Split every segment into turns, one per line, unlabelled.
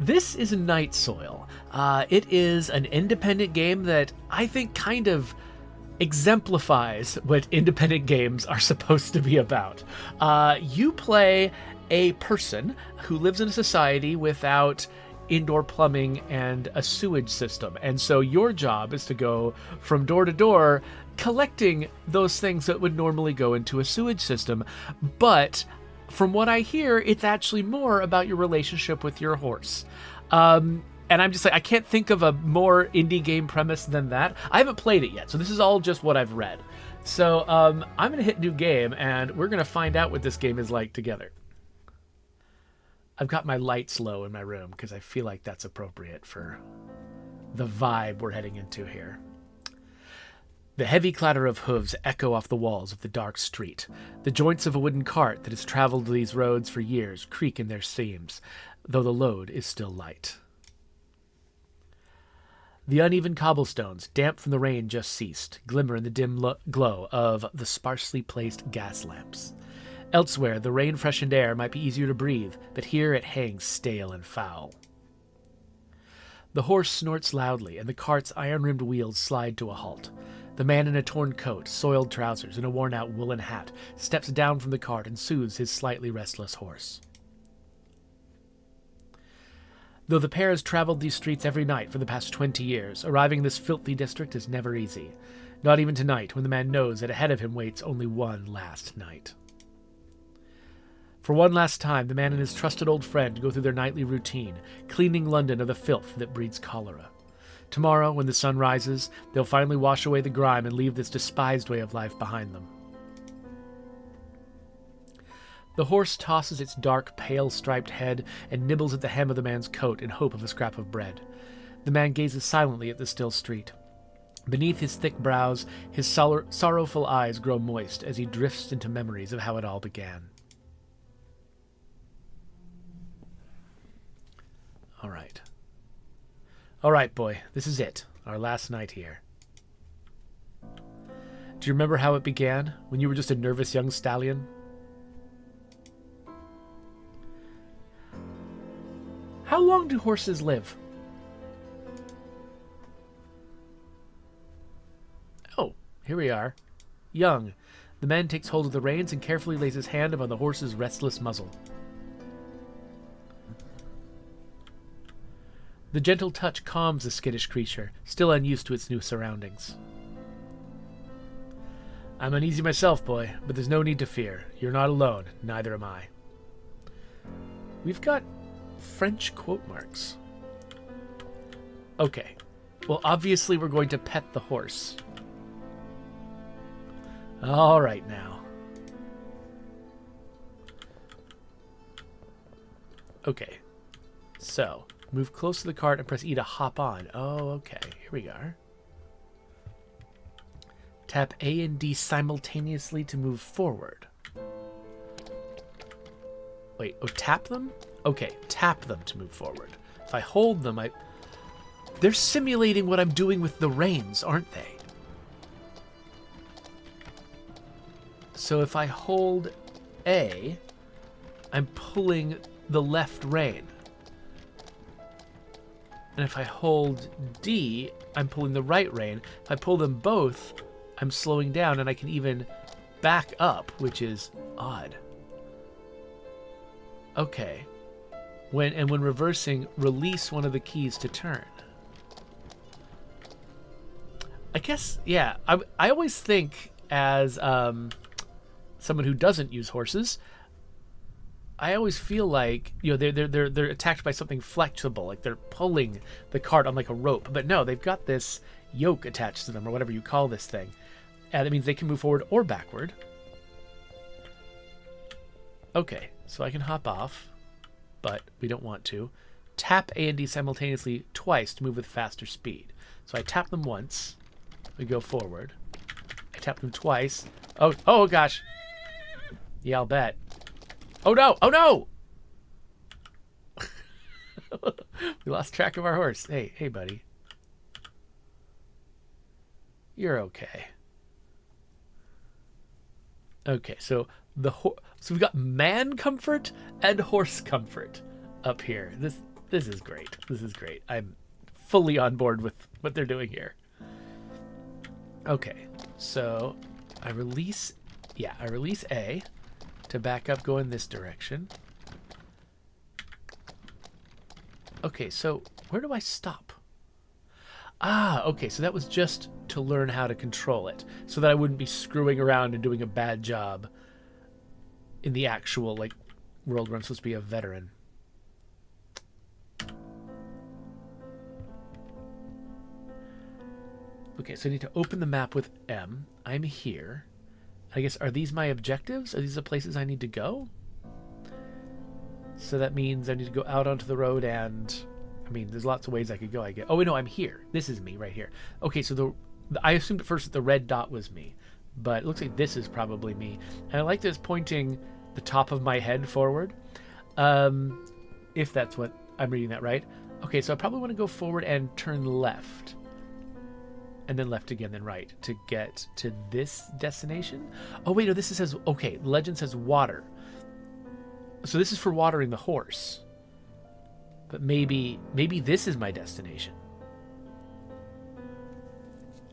This is Nightsoil. It is an independent game that I think kind of exemplifies what independent games are supposed to be about. You play a person who lives in a society without indoor plumbing and a sewage system. And so your job is to go from door to door collecting those things that would normally go into a sewage system. But from what I hear, it's actually more about your relationship with your horse. And I'm just like, I can't think of a more indie game premise than that. I haven't played it yet, so this is all just what I've read. So I'm going to hit new game, and we're going to find out what this game is like together. I've got my lights low in my room because I feel like that's appropriate for the vibe we're heading into here. The heavy clatter of hooves echo off the walls of the dark street. The joints of a wooden cart that has traveled these roads for years creak in their seams, though the load is still light. The uneven cobblestones, damp from the rain just ceased, glimmer in the dim glow of the sparsely placed gas lamps. Elsewhere, the rain-freshened air might be easier to breathe, but here it hangs stale and foul. The horse snorts loudly, and the cart's iron-rimmed wheels slide to a halt. The man in a torn coat, soiled trousers, and a worn-out woolen hat steps down from the cart and soothes his slightly restless horse. Though the pair has traveled these streets every night for the past 20 years, arriving in this filthy district is never easy. Not even tonight, when the man knows that ahead of him waits only one last night. For one last time, the man and his trusted old friend go through their nightly routine, cleaning London of the filth that breeds cholera. Tomorrow, when the sun rises, they'll finally wash away the grime and leave this despised way of life behind them. The horse tosses its dark, pale-striped head and nibbles at the hem of the man's coat in hope of a scrap of bread. The man gazes silently at the still street. Beneath his thick brows, his sorrowful eyes grow moist as he drifts into memories of how it all began. All right, boy, this is it, our last night here. Do you remember how it began, when you were just a nervous young stallion? How long do horses live? Oh, here we are. Young. The man takes hold of the reins and carefully lays his hand upon the horse's restless muzzle. The gentle touch calms the skittish creature, still unused to its new surroundings. I'm uneasy myself, boy, but there's no need to fear. You're not alone, neither am I. We've got French quote marks. Okay. Well, obviously we're going to pet the horse. All right now. Okay. So, move close to the cart and press E to hop on. Oh, okay. Here we are. Tap A and D simultaneously to move forward. Wait, oh, tap them? Okay, tap them to move forward. If I hold them, they're simulating what I'm doing with the reins, aren't they? So if I hold A, I'm pulling the left rein. And if I hold D, I'm pulling the right rein. If I pull them both, I'm slowing down, and I can even back up, which is odd. Okay. When reversing, release one of the keys to turn. I guess, yeah. I always think as someone who doesn't use horses, I always feel like, you know, they're attacked by something flexible, like they're pulling the cart on like a rope. But no, they've got this yoke attached to them, or whatever you call this thing. And that means they can move forward or backward. Okay, so I can hop off, but we don't want to. Tap A and D simultaneously twice to move with faster speed. So I tap them once, we go forward. I tap them twice. Oh gosh. Yeah, I'll bet. Oh no! Oh no! We lost track of our horse. Hey, buddy. You're okay. Okay, so so we've got man comfort and horse comfort up here. This This is great. This is great. I'm fully on board with what they're doing here. Okay, so I release A to back up, go in this direction. Okay, so where do I stop? Ah, okay, so that was just to learn how to control it, so that I wouldn't be screwing around and doing a bad job in the actual, like, world where I'm supposed to be a veteran. Okay, so I need to open the map with M. I'm here. I guess, are these my objectives? Are these the places I need to go? So that means I need to go out onto the road and... I mean, there's lots of ways I could go, I guess. Oh, wait, no, I'm here. This is me right here. Okay, so I assumed at first that the red dot was me. But it looks like this is probably me. And I like that it's pointing the top of my head forward. If that's what... I'm reading that right. Okay, so I probably want to go forward and turn left. And then left again, then right, to get to this destination. Oh, wait, no, this says... Okay, the legend says water. So this is for watering the horse. But maybe this is my destination.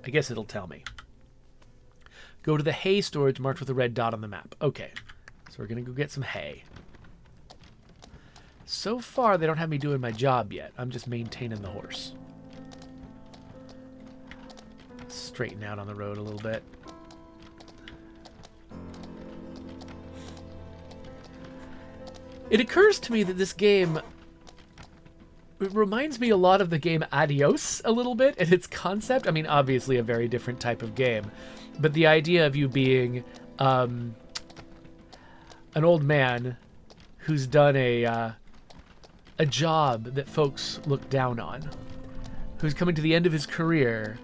I guess it'll tell me. Go to the hay storage marked with a red dot on the map. Okay, so we're going to go get some hay. So far, they don't have me doing my job yet. I'm just maintaining the horse. Straighten out on the road a little bit. It occurs to me that this game... It reminds me a lot of the game Adios a little bit in its concept. I mean, obviously a very different type of game. But the idea of you being an old man who's done a job that folks look down on, who's coming to the end of his career,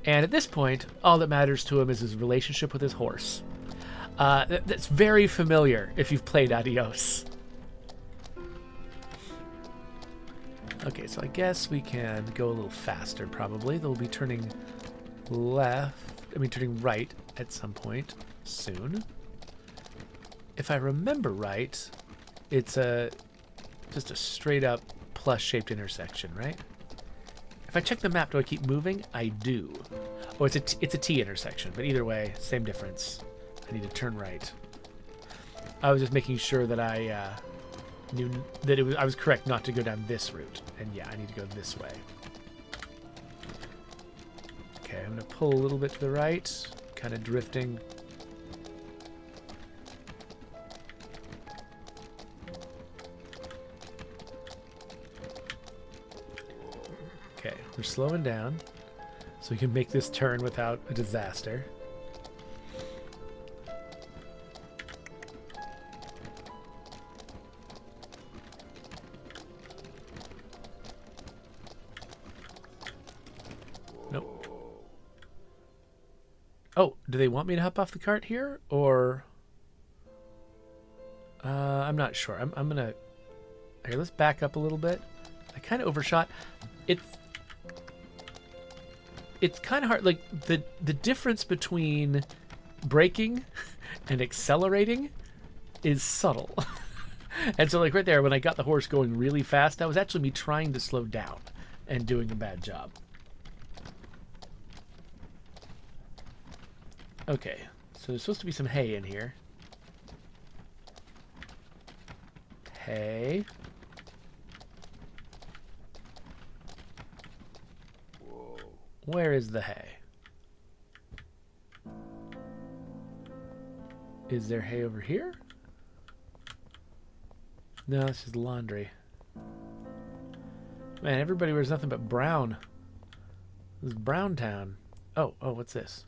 and at this point, all that matters to him is his relationship with his horse. That's very familiar if you've played Adios. Okay, so I guess we can go a little faster, probably. They'll be turning turning right at some point soon. If I remember right, it's just a straight-up plus-shaped intersection, right? If I check the map, do I keep moving? I do. Oh, it's a T intersection, but either way, same difference. I need to turn right. I was just making sure that I knew that I was correct not to go down this route. And yeah, I need to go this way. Okay, I'm going to pull a little bit to the right, kind of drifting. Okay, we're slowing down so we can make this turn without a disaster. Oh, do they want me to hop off the cart here, or... I'm not sure. I'm gonna... Here, let's back up a little bit. I kind of overshot. It's kind of hard. Like, the difference between braking and accelerating is subtle. And so, like, right there, when I got the horse going really fast, that was actually me trying to slow down and doing a bad job. Okay, so there's supposed to be some hay in here. Hay. Where is the hay? Is there hay over here? No, this is laundry. Man, everybody wears nothing but brown. This is Brown Town. Oh, what's this?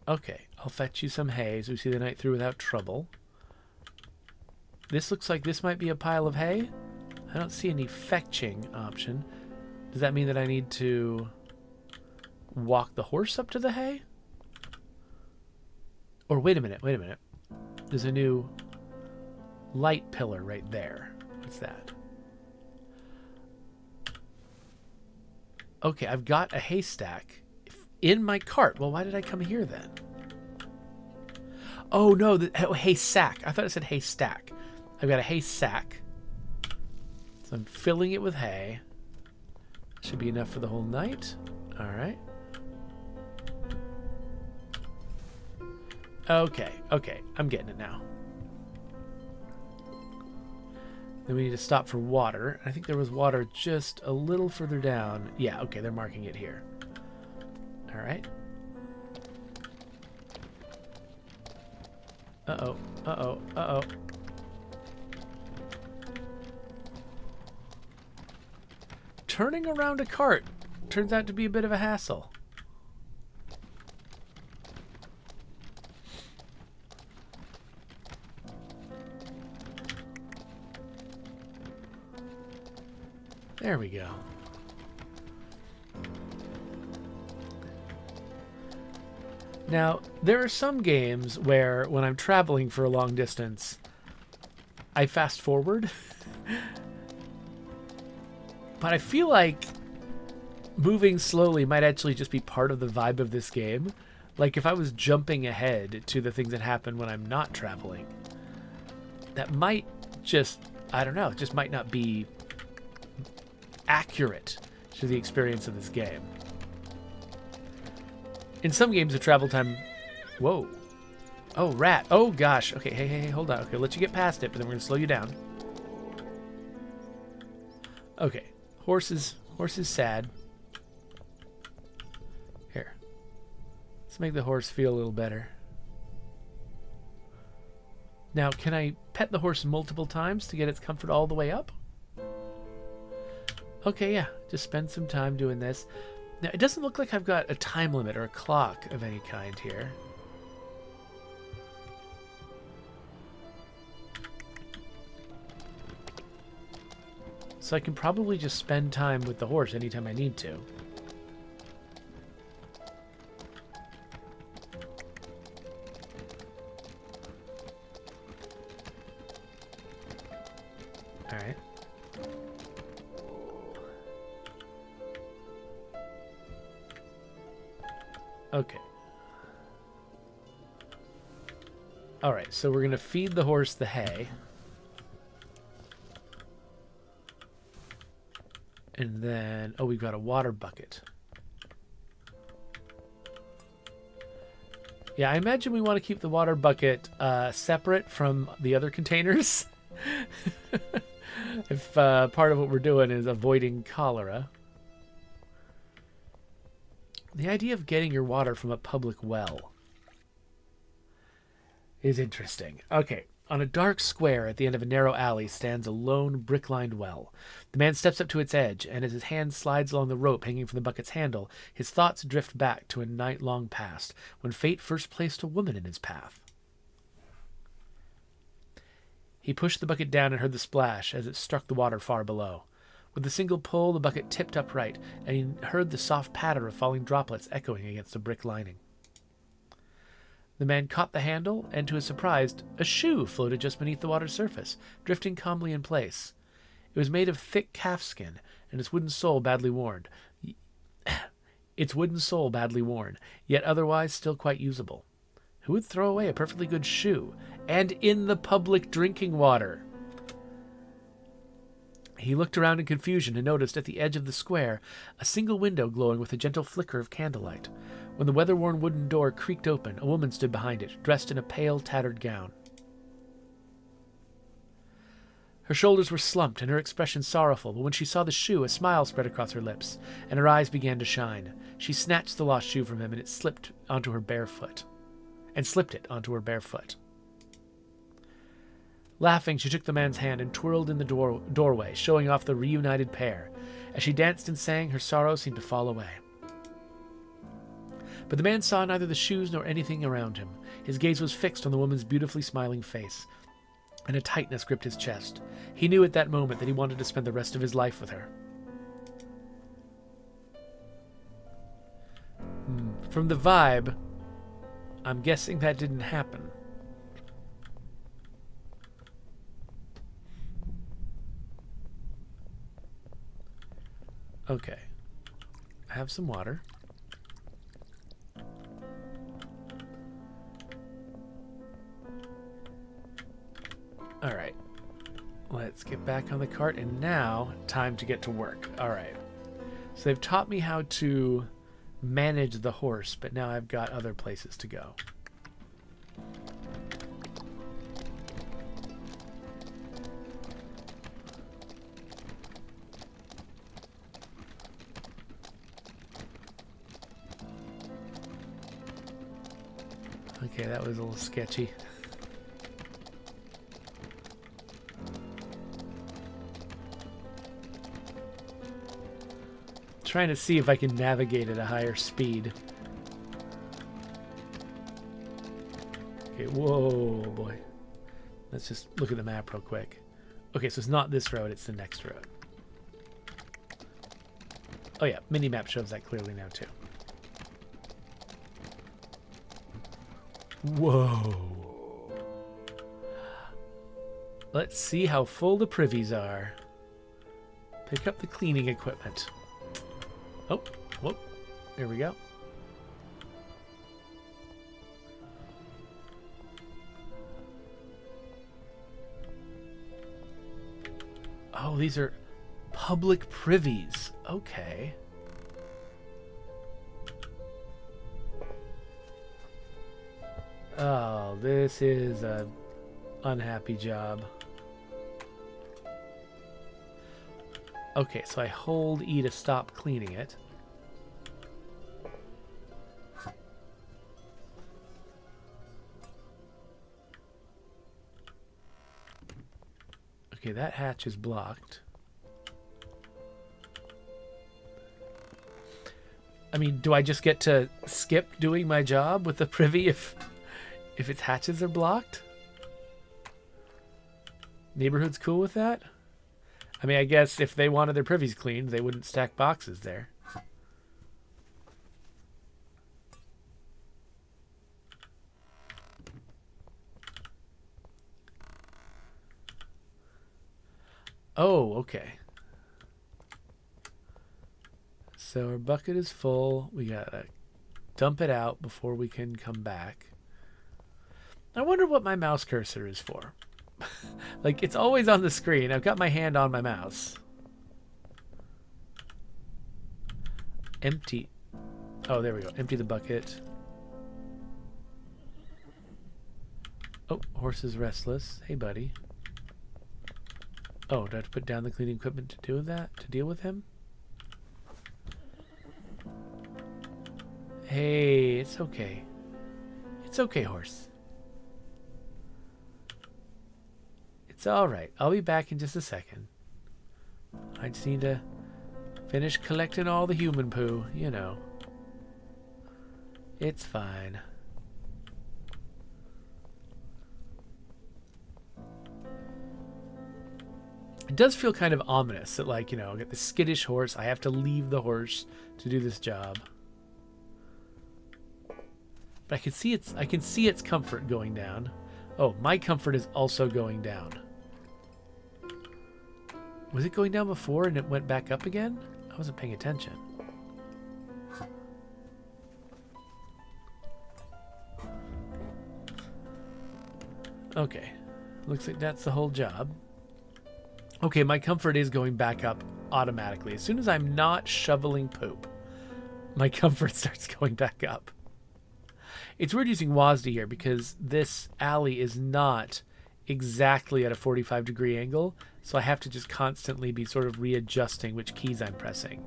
Okay, I'll fetch you some hay so we see the night through without trouble. This looks like this might be a pile of hay. I don't see any fetching option. Does that mean that I need to walk the horse up to the hay? Or wait a minute. There's a new light pillar right there. What's that? Okay, I've got a haystack in my cart. Well, why did I come here then? Oh, no. Hay sack. I thought it said hay stack. I've got a hay sack. So So I'm filling it with hay. Should be enough for the whole night. All right. Okay, I'm getting it now. Then we need to stop for water. I think there was water just a little further down. Yeah, okay, they're marking it here. All right. Uh-oh, uh-oh, uh-oh. Turning around a cart turns out to be a bit of a hassle. There we go. Now, there are some games where when I'm traveling for a long distance, I fast forward. But I feel like moving slowly might actually just be part of the vibe of this game. Like if I was jumping ahead to the things that happen when I'm not traveling, that might just, I don't know, it just might not be accurate to the experience of this game. In some games, the travel time... Whoa. Oh, rat. Oh, gosh. Okay, hey, hold on. Okay, let you get past it, but then we're going to slow you down. Okay. Horse is sad. Here. Let's make the horse feel a little better. Now, can I pet the horse multiple times to get its comfort all the way up? Okay, yeah. Just spend some time doing this. Now, it doesn't look like I've got a time limit or a clock of any kind here. So I can probably just spend time with the horse anytime I need to. All right. Okay. All right, so we're going to feed the horse the hay. And then, oh, we've got a water bucket. Yeah, I imagine we want to keep the water bucket separate from the other containers. If part of what we're doing is avoiding cholera. The idea of getting your water from a public well is interesting. Okay, on a dark square at the end of a narrow alley stands a lone brick-lined well. The man steps up to its edge, and as his hand slides along the rope hanging from the bucket's handle, his thoughts drift back to a night long past, when fate first placed a woman in his path. He pushed the bucket down and heard the splash as it struck the water far below. With a single pull, the bucket tipped upright, and he heard the soft patter of falling droplets echoing against the brick lining. The man caught the handle, and to his surprise, a shoe floated just beneath the water's surface, drifting calmly in place. It was made of thick calfskin, and its wooden sole badly worn. Yet otherwise still quite usable. Who would throw away a perfectly good shoe, and in the public drinking water? He looked around in confusion and noticed at the edge of the square a single window glowing with a gentle flicker of candlelight. When the weather-worn wooden door creaked open, a woman stood behind it, dressed in a pale, tattered gown. Her shoulders were slumped and her expression sorrowful, but when she saw the shoe, a smile spread across her lips, and her eyes began to shine. She snatched the lost shoe from him, and it slipped it onto her bare foot. Laughing, she took the man's hand and twirled in the doorway, showing off the reunited pair. As she danced and sang, her sorrow seemed to fall away. But the man saw neither the shoes nor anything around him. His gaze was fixed on the woman's beautifully smiling face, and a tightness gripped his chest. He knew at that moment that he wanted to spend the rest of his life with her. From the vibe, I'm guessing that didn't happen. Okay. I have some water. Alright. Let's Get back on the cart, and now time to get to work. All right. So they've taught me how to manage the horse, but now I've got other places to go. Okay, that was a little sketchy. Trying to see if I can navigate at a higher speed. Okay, whoa, boy. Let's just look at the map real quick. Okay, so it's not this road, it's the next road. Oh yeah, mini-map shows that clearly now too. Whoa. Let's see how full the privies are. Pick up the cleaning equipment. Oh, whoop. There we go. Oh, these are public privies. Okay. Oh, this is a unhappy job. Okay, so I hold E to stop cleaning it. Okay, that hatch is blocked. I mean, do I just get to skip doing my job with the privy if its hatches are blocked? Neighborhood's cool with that? I mean, I guess if they wanted their privies cleaned, they wouldn't stack boxes there. Oh, okay. So our bucket is full. We gotta dump it out before we can come back. I wonder what my mouse cursor is for. Like, it's always on the screen. I've got my hand on my mouse. Empty. Oh, there we go. Empty the bucket. Oh, horse is restless. Hey, buddy. Oh, do I have to put down the cleaning equipment to do that? To deal with him? Hey, it's okay. It's okay, horse. It's alright. I'll be back in just a second. I just need to finish collecting all the human poo, you know. It's fine. It does feel kind of ominous that, like, you know, I get the skittish horse. I have to leave the horse to do this job. But I can see its comfort going down. Oh, my comfort is also going down. Was it going down before and it went back up again? I wasn't paying attention. Okay. Looks like that's the whole job. Okay, my comfort is going back up automatically. As soon as I'm not shoveling poop, my comfort starts going back up. It's weird using WASD here because this alley is not exactly at a 45-degree angle, so I have to just constantly be sort of readjusting which keys I'm pressing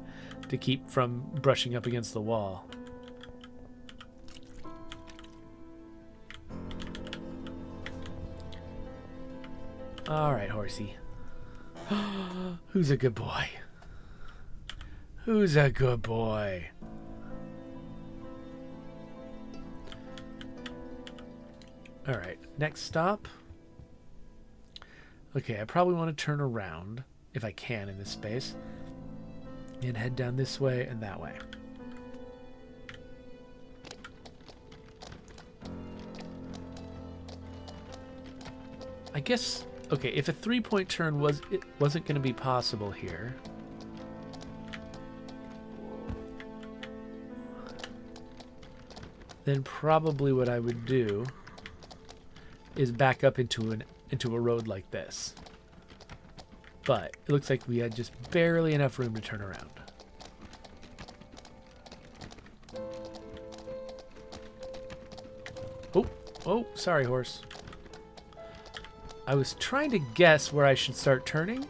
to keep from brushing up against the wall. Alright, horsey. Who's a good boy? Who's a good boy? Alright, next stop. Okay, I probably want to turn around, if I can in this space, and head down this way and that way. I guess, okay, if a three-point turn wasn't going to be possible here, then probably what I would do is back up into a road like this. But it looks like we had just barely enough room to turn around. Oh, sorry, horse. I was trying to guess where I should start turning,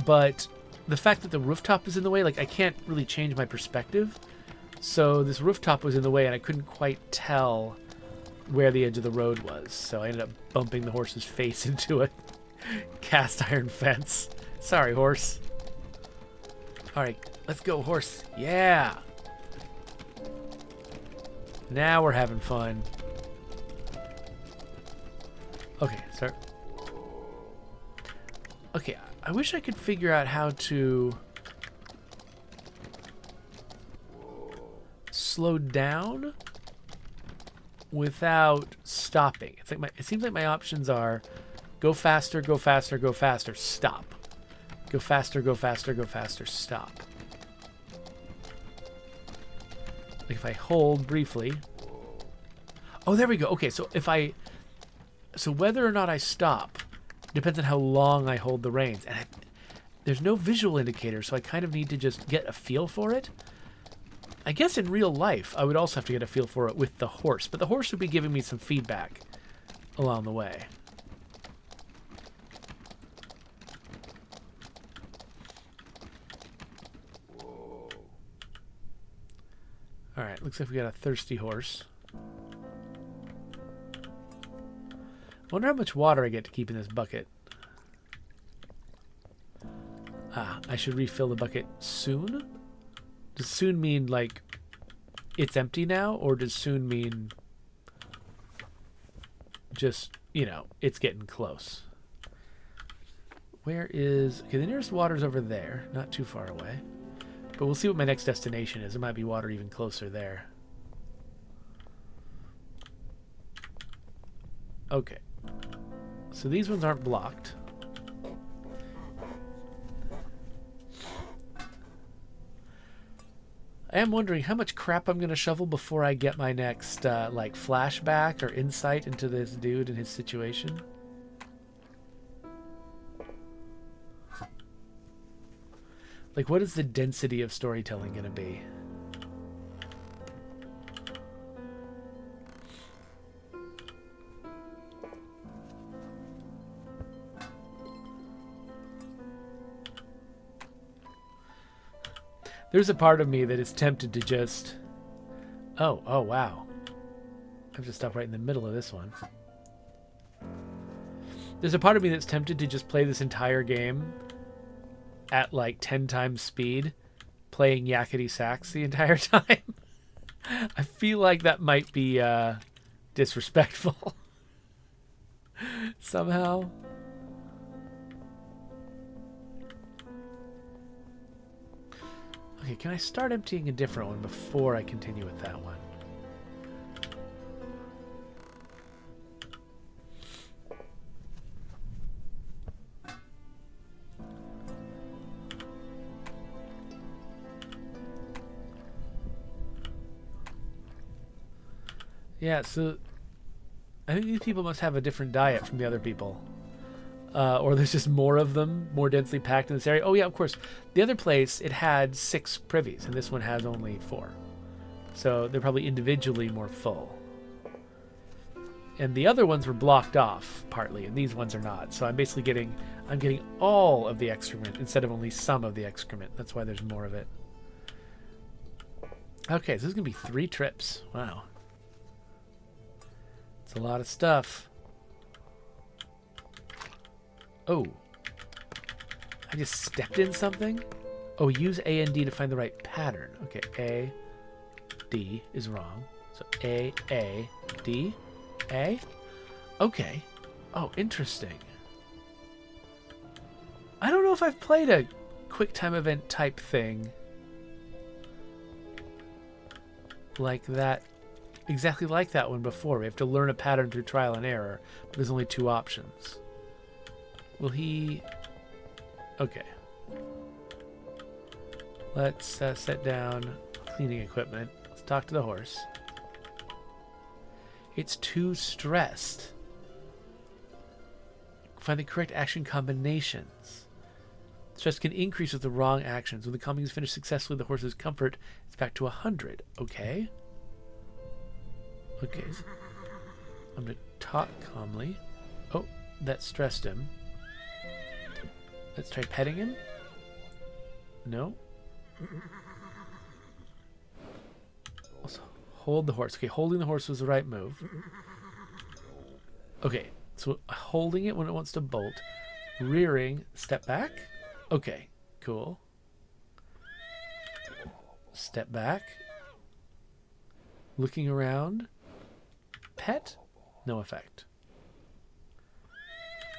but the fact that the rooftop is in the way, like, I can't really change my perspective. So this rooftop was in the way, and I couldn't quite tell where the edge of the road was. So I ended up bumping the horse's face into a cast iron fence. Sorry, horse. All right, let's go, horse. Yeah. Now we're having fun. Okay, sorry. Okay, I wish I could figure out how to slow down without stopping. It's like it seems like my options are go faster, go faster, go faster, stop. Go faster, go faster, go faster, stop. Like if I hold briefly. Oh, there we go. Okay, so so whether or not I stop depends on how long I hold the reins. And there's no visual indicator, so I kind of need to just get a feel for it. I guess in real life, I would also have to get a feel for it with the horse, but the horse would be giving me some feedback along the way. All right, looks like we got a thirsty horse. I wonder how much water I get to keep in this bucket. I should refill the bucket soon? Does soon mean, like, it's empty now? Or does soon mean just, you know, it's getting close? Where is... Okay, the nearest water's over there. Not too far away. But we'll see what my next destination is. There might be water even closer there. Okay. So these ones aren't blocked. I am wondering how much crap I'm going to shovel before I get my next, like, flashback or insight into this dude and his situation. Like, what is the density of storytelling going to be? There's a part of me that is tempted to just... Oh, wow. I have to stop right in the middle of this one. There's a part of me that's tempted to just play this entire game at like 10 times speed, playing yakety sax the entire time. I feel like that might be disrespectful. Somehow. Okay, can I start emptying a different one before I continue with that one? Yeah, so I think these people must have a different diet from the other people. Or there's just more of them, more densely packed in this area. Oh yeah, of course. The other place, it had 6 privies, and this one has only 4. So they're probably individually more full. And the other ones were blocked off, partly, and these ones are not. So I'm basically getting all of the excrement instead of only some of the excrement. That's why there's more of it. Okay, so this is going to be 3 trips. Wow. It's a lot of stuff. Oh. I just stepped in something? Oh, use A and D to find the right pattern. Okay, A, D is wrong. So A, D, A. Okay. Oh, interesting. I don't know if I've played a quick time event type thing like that, exactly like that one before. We have to learn a pattern through trial and error, but there's only 2 options. Will he... Okay. Let's set down cleaning equipment. Let's talk to the horse. It's too stressed. Find the correct action combinations. Stress can increase with the wrong actions. When the calming is finished successfully, the horse's comfort is back to 100. Okay. Okay. So I'm going to talk calmly. Oh, that stressed him. Let's try petting him. No. Also, hold the horse. Okay, holding the horse was the right move. Okay, so holding it when it wants to bolt. Rearing, step back. Okay, cool. Step back. Looking around. Pet. No effect.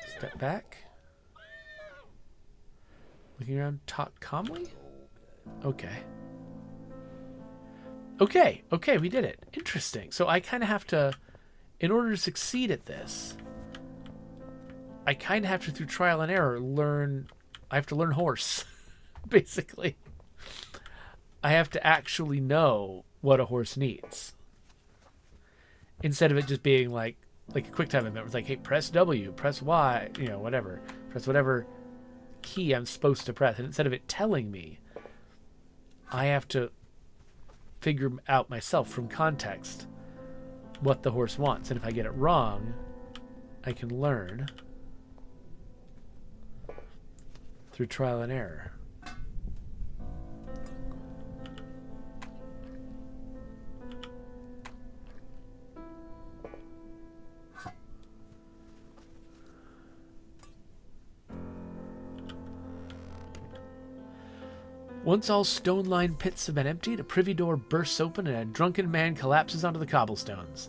Step back. Looking around, talk calmly? Okay. Okay, we did it. Interesting. So I kind of have to, in order to succeed at this, I kind of have to, through trial and error, I have to learn horse, basically. I have to actually know what a horse needs. Instead of it just being like a quick time event. It's like, hey, press W, press Y, whatever. Press whatever key I'm supposed to press. And instead of it telling me, I have to figure out myself from context what the horse wants. And if I get it wrong, I can learn through trial and error. Once all stone-lined pits have been emptied, a privy door bursts open and a drunken man collapses onto the cobblestones.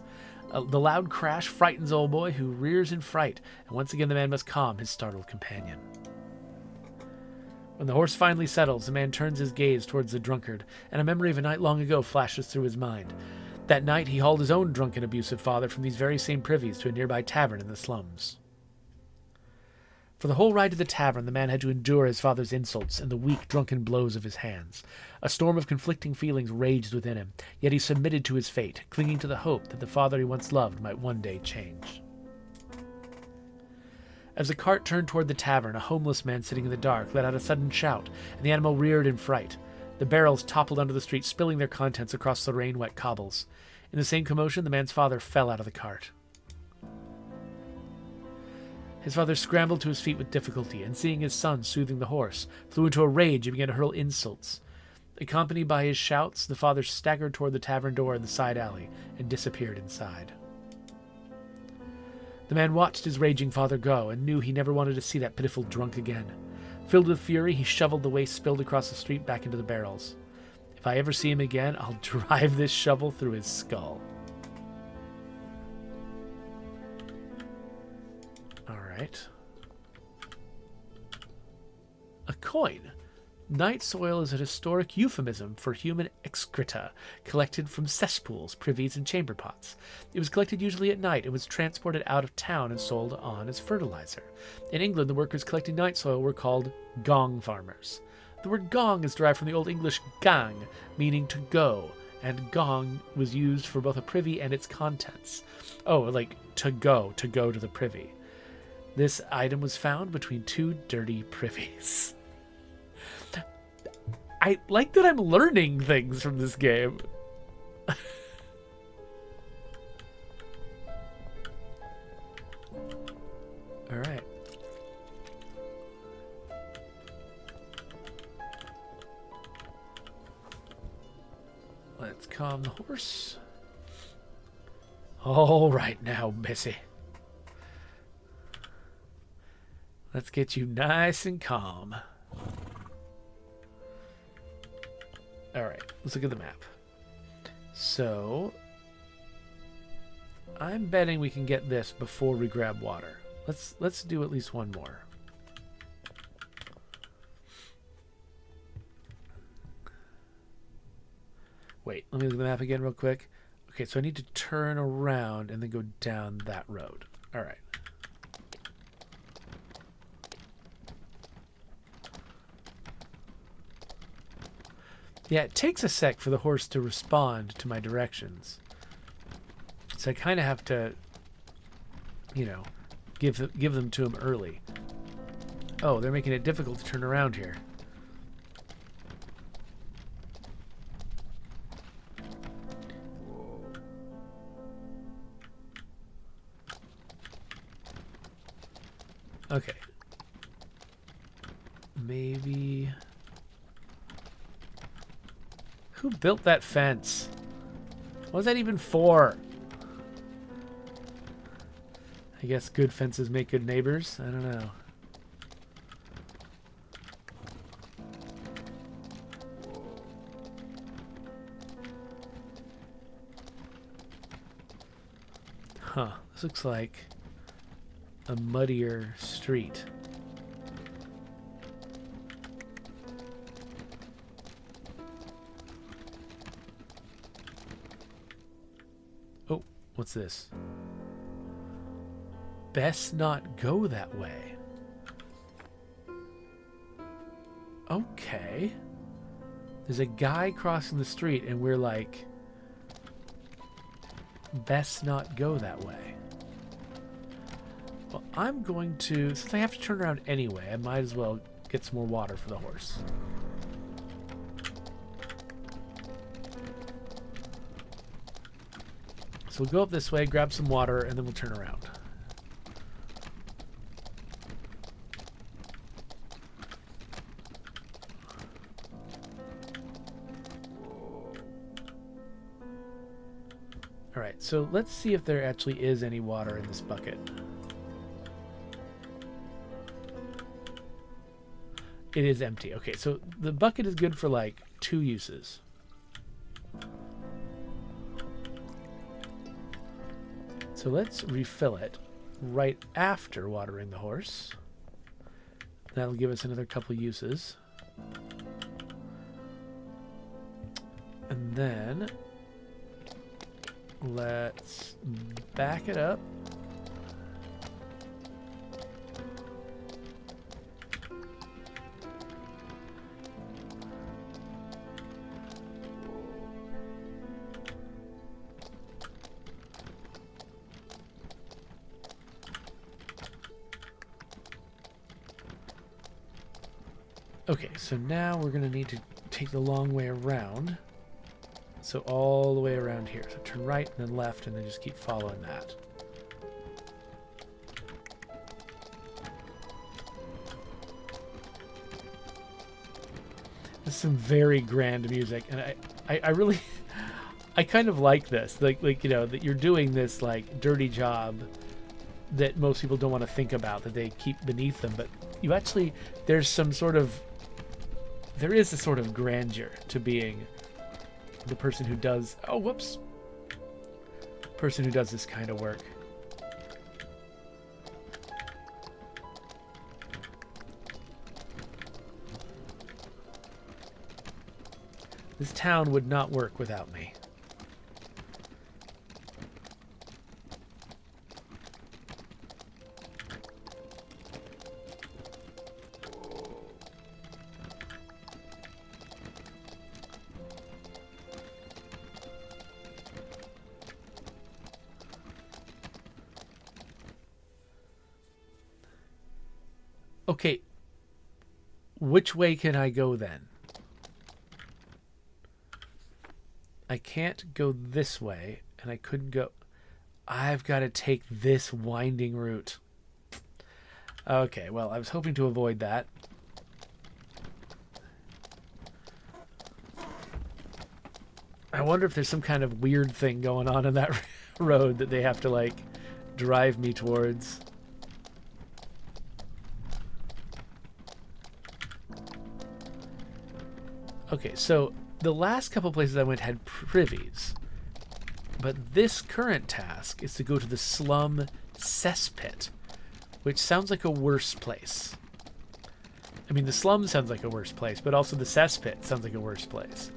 The loud crash frightens old boy, who rears in fright, and once again the man must calm his startled companion. When the horse finally settles, the man turns his gaze towards the drunkard, and a memory of a night long ago flashes through his mind. That night he hauled his own drunken, abusive father from these very same privies to a nearby tavern in the slums. For the whole ride to the tavern, the man had to endure his father's insults and the weak, drunken blows of his hands. A storm of conflicting feelings raged within him, yet he submitted to his fate, clinging to the hope that the father he once loved might one day change. As the cart turned toward the tavern, a homeless man sitting in the dark let out a sudden shout, and the animal reared in fright. The barrels toppled onto the street, spilling their contents across the rain-wet cobbles. In the same commotion, the man's father fell out of the cart. His father scrambled to his feet with difficulty, and seeing his son soothing the horse, flew into a rage and began to hurl insults. Accompanied by his shouts, the father staggered toward the tavern door in the side alley and disappeared inside. The man watched his raging father go and knew he never wanted to see that pitiful drunk again. Filled with fury, he shoveled the waste spilled across the street back into the barrels. If I ever see him again, I'll drive this shovel through his skull. Alright. A coin. Nightsoil is a historic euphemism for human excreta collected from cesspools, privies, and chamber pots. It was collected usually at night and was transported out of town and sold on as fertilizer. In England, the workers collecting nightsoil were called gong farmers. The word gong is derived from the Old English gang, meaning to go, and gong was used for both a privy and its contents. Oh, like to go to the privy. This item was found between two dirty privies. I like that I'm learning things from this game. Alright. Let's calm the horse. All right now, Missy. Let's get you nice and calm. Alright, let's look at the map. So, I'm betting we can get this before we grab water. Let's do at least one more. Wait, let me look at the map again real quick. Okay, so I need to turn around and then go down that road. Alright. Yeah, it takes a sec for the horse to respond to my directions. So I kind of have to, give them to him early. Oh, they're making it difficult to turn around here. Okay. Maybe... Who built that fence? What was that even for? I guess good fences make good neighbors? I don't know. Huh. This looks like a muddier street. Oh, what's this? Best not go that way. Okay. There's a guy crossing the street and we're like, best not go that way. Well, I'm going to, since I have to turn around anyway, I might as well get some more water for the horse. So we'll go up this way, grab some water, and then we'll turn around. Alright, so let's see if there actually is any water in this bucket. It is empty. Okay, so the bucket is good for like 2 uses. So let's refill it right after watering the horse. That'll give us another couple uses. And then let's back it up. Okay, so now we're going to need to take the long way around. So all the way around here. So turn right and then left and then just keep following that. This is some very grand music, and I really I kind of like this. Like you know, that you're doing this like dirty job that most people don't want to think about, that they keep beneath them, but you actually there is a sort of grandeur to being the person who does person who does this kind of work. This town would not work without me. Okay, which way can I go then? I can't go this way, and I couldn't go... I've got to take this winding route. Okay, well, I was hoping to avoid that. I wonder if there's some kind of weird thing going on in that road that they have to, like, drive me towards. Okay, so the last couple places I went had privies, but this current task is to go to the slum cesspit, which sounds like a worse place. I mean, the slum sounds like a worse place, but also the cesspit sounds like a worse place.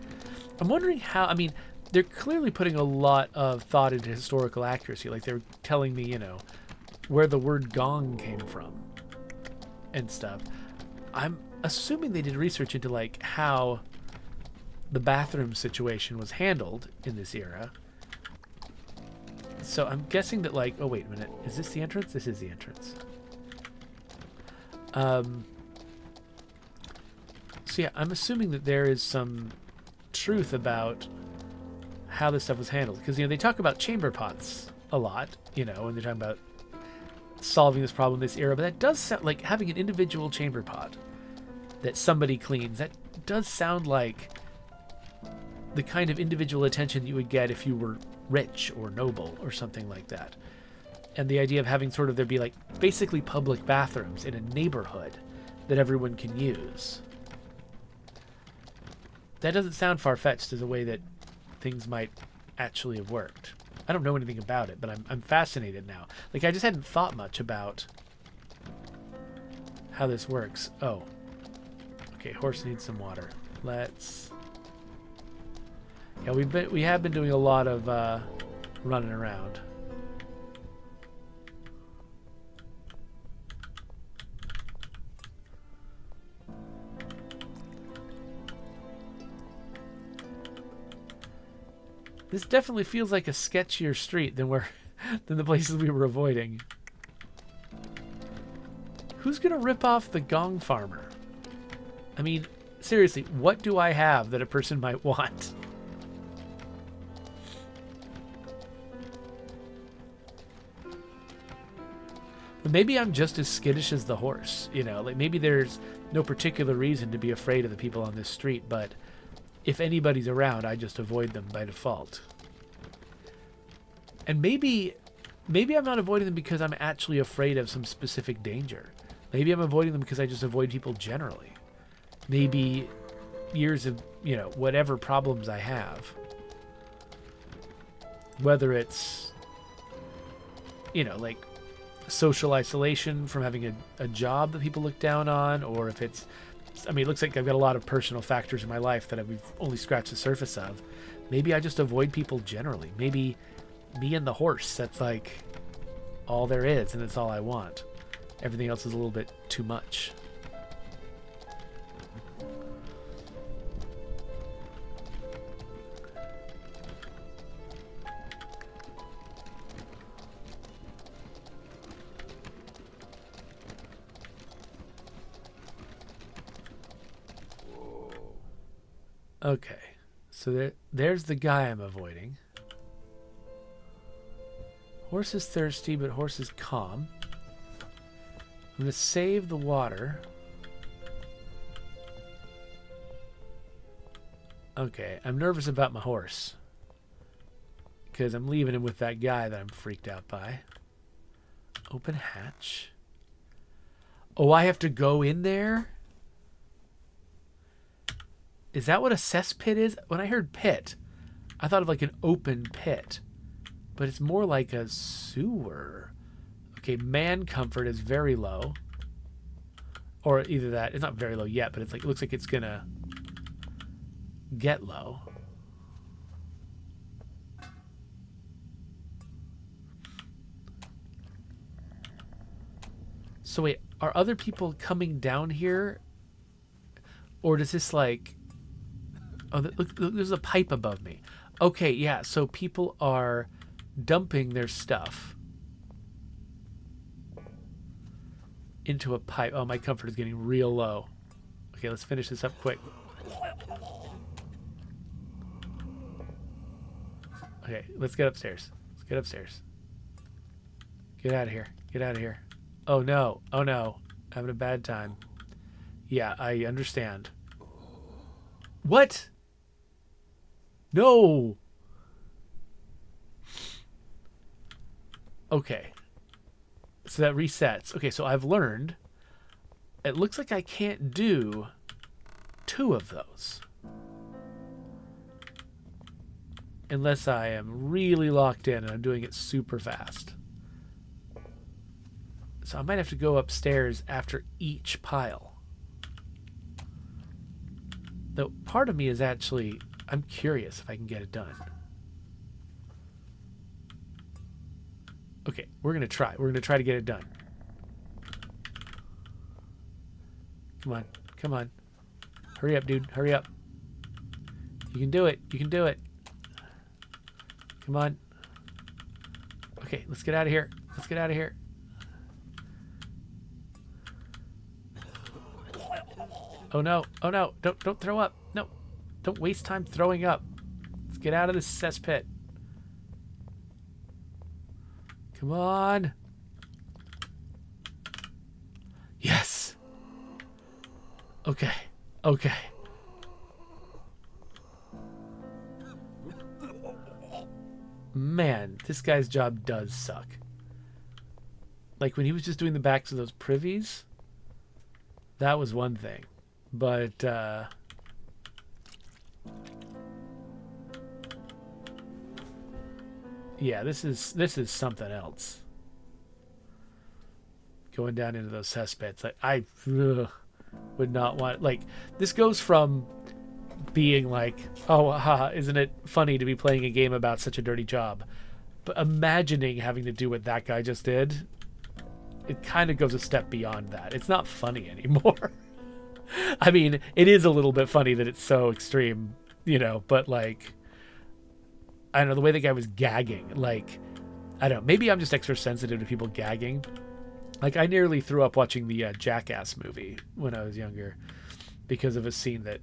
I'm wondering how, I mean, they're clearly putting a lot of thought into historical accuracy. Like, they're telling me, you know, where the word gong came from and stuff. I'm assuming they did research into, like, how the bathroom situation was handled in this era. So I'm guessing that, like, oh, wait a minute. Is this the entrance? This is the entrance. So yeah, I'm assuming that there is some truth about how this stuff was handled. Because, they talk about chamber pots a lot, when they're talking about solving this problem in this era. But that does sound like having an individual chamber pot that somebody cleans. That does sound like the kind of individual attention you would get if you were rich or noble or something like that. And the idea of having sort of there be like basically public bathrooms in a neighborhood that everyone can use. That doesn't sound far-fetched as a way that things might actually have worked. I don't know anything about it, but I'm fascinated now. Like, I just hadn't thought much about how this works. Oh. Okay, horse needs some water. Let's... Yeah, we have been doing a lot of running around. This definitely feels like a sketchier street than the places we were avoiding. Who's gonna rip off the gong farmer? I mean, seriously, what do I have that a person might want? But maybe I'm just as skittish as the horse, like maybe there's no particular reason to be afraid of the people on this street, but if anybody's around, I just avoid them by default. And maybe I'm not avoiding them because I'm actually afraid of some specific danger. Maybe I'm avoiding them because I just avoid people generally. Maybe years of, whatever problems I have. Whether it's, like social isolation from having a job that people look down on, or if it's, it looks like I've got a lot of personal factors in my life that we've only scratched the surface of. Maybe I just avoid people generally. Maybe me and the horse, that's like all there is, and it's all I want. Everything else is a little bit too much. Okay, so there's the guy I'm avoiding. Horse is thirsty, but horse is calm. I'm going to save the water. Okay, I'm nervous about my horse, because I'm leaving him with that guy that I'm freaked out by. Open hatch. Oh, I have to go in there? Is that what a cesspit is? When I heard pit, I thought of like an open pit. But it's more like a sewer. Okay, man comfort is very low. Or either that, it's not very low yet, but it's like, it looks like it's gonna get low. So wait, are other people coming down here? Or does this like... Oh, look, there's a pipe above me. Okay, yeah, so people are dumping their stuff into a pipe. Oh, my comfort is getting real low. Okay, let's finish this up quick. Okay, let's get upstairs. Let's get upstairs. Get out of here. Get out of here. Oh, no. Oh, no. Having a bad time. Yeah, I understand. What? No. Okay. So that resets. Okay, so I've learned. It looks like I can't do 2 of those. Unless I am really locked in and I'm doing it super fast. So I might have to go upstairs after each pile. Though part of me is actually, I'm curious if I can get it done. Okay, we're going to try. We're going to try to get it done. Come on. Come on. Hurry up, dude. Hurry up. You can do it. You can do it. Come on. Okay, let's get out of here. Let's get out of here. Oh no. Oh no. Don't throw up. No. Don't waste time throwing up. Let's get out of this cesspit. Come on. Yes. Okay. Okay. Man, this guy's job does suck. Like, when he was just doing the backs of those privies, that was one thing. But, yeah, this is something else. Going down into those cesspits. Like, I would not want... Like, this goes from being like, oh, haha, isn't it funny to be playing a game about such a dirty job? But imagining having to do what that guy just did, it kind of goes a step beyond that. It's not funny anymore. I mean, it is a little bit funny that it's so extreme, you know, but like, I don't know, the way the guy was gagging, like, I don't know, maybe I'm just extra sensitive to people gagging. Like, I nearly threw up watching the Jackass movie when I was younger because of a scene that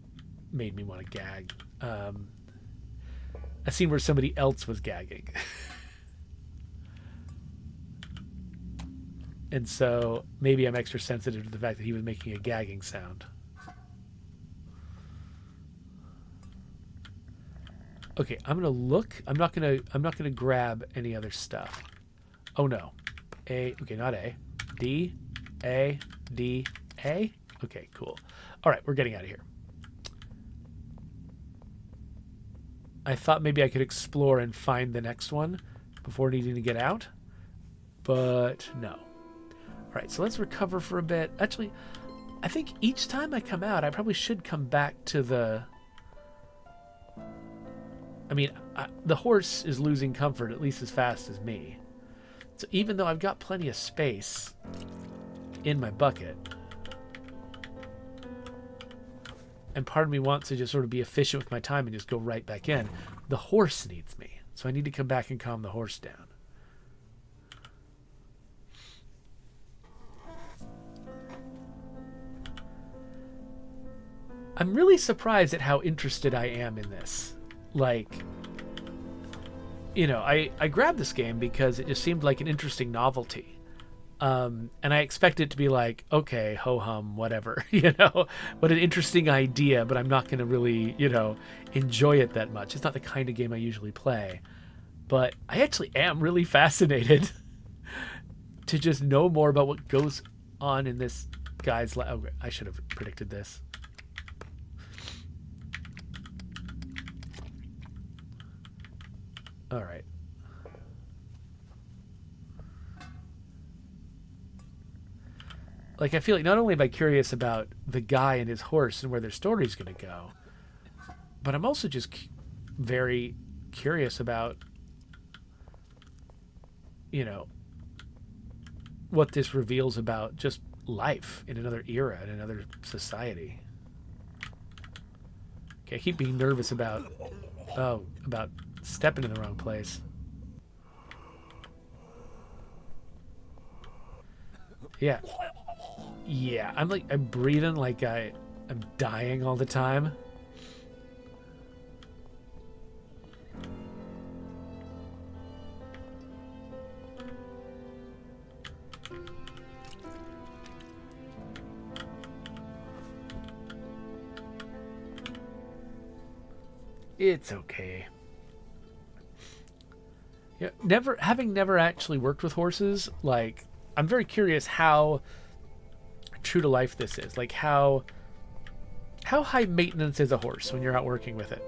made me want to gag. A scene where somebody else was gagging. And so maybe I'm extra sensitive to the fact that he was making a gagging sound. Okay, I'm gonna look. I'm not gonna grab any other stuff. Oh no. A, okay, not A. D, A, D, A. Okay, cool. All right, we're getting out of here. I thought maybe I could explore and find the next one before needing to get out, but no. All right, so let's recover for a bit. Actually, I think each time I come out, I probably should come back to the... I mean, the horse is losing comfort at least as fast as me. So even though I've got plenty of space in my bucket, and part of me wants to just sort of be efficient with my time and just go right back in, the horse needs me. So I need to come back and calm the horse down. I'm really surprised at how interested I am in this. Like, you know, I grabbed this game because it just seemed like an interesting novelty. And I expect it to be like, okay, ho-hum, whatever, you know, what an interesting idea, but I'm not going to really, you know, enjoy it that much. It's not the kind of game I usually play. But I actually am really fascinated to just know more about what goes on in this guy's life. Oh, I should have predicted this. All right. Like, I feel like not only am I curious about the guy and his horse and where their story's going to go, but I'm also just very curious about, you know, what this reveals about just life in another era, in another society. Okay, I keep being nervous about, about stepping in the wrong place. Yeah. Yeah, I'm breathing like I'm dying all the time. It's okay. Yeah, having never actually worked with horses, like, I'm very curious how true to life this is. Like, how high maintenance is a horse when you're out working with it?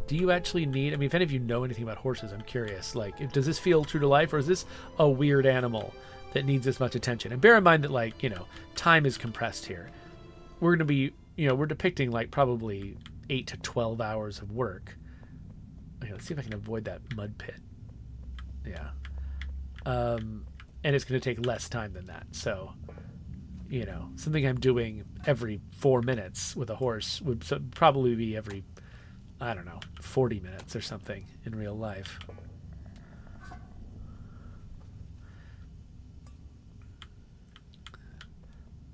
Do you actually need, I mean, if any of you know anything about horses, I'm curious, like, does this feel true to life, or is this a weird animal that needs this much attention? And bear in mind that, like, you know, time is compressed here. We're going to be, you know, we're depicting like probably 8 to 12 hours of work. Okay, let's see if I can avoid that mud pit. Yeah. And it's going to take less time than that. So, you know, something I'm doing every 4 minutes with a horse would probably be every, I don't know, 40 minutes or something in real life.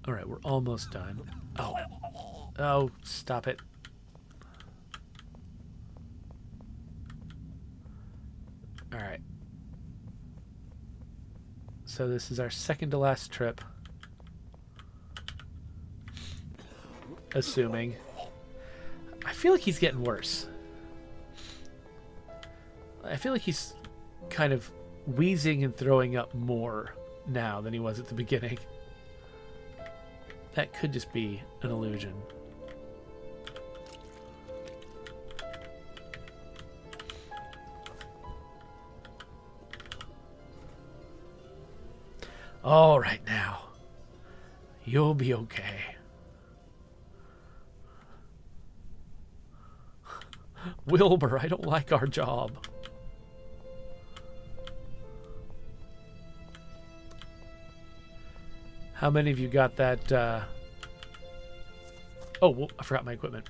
All right, we're almost done. Oh. Oh, stop it. All right. So this is our second to last trip. Assuming. I feel like he's getting worse. I feel like he's kind of wheezing and throwing up more now than he was at the beginning. That could just be an illusion. All right now. You'll be okay. Wilbur, I don't like our job. How many of you got that? Oh, well, I forgot my equipment.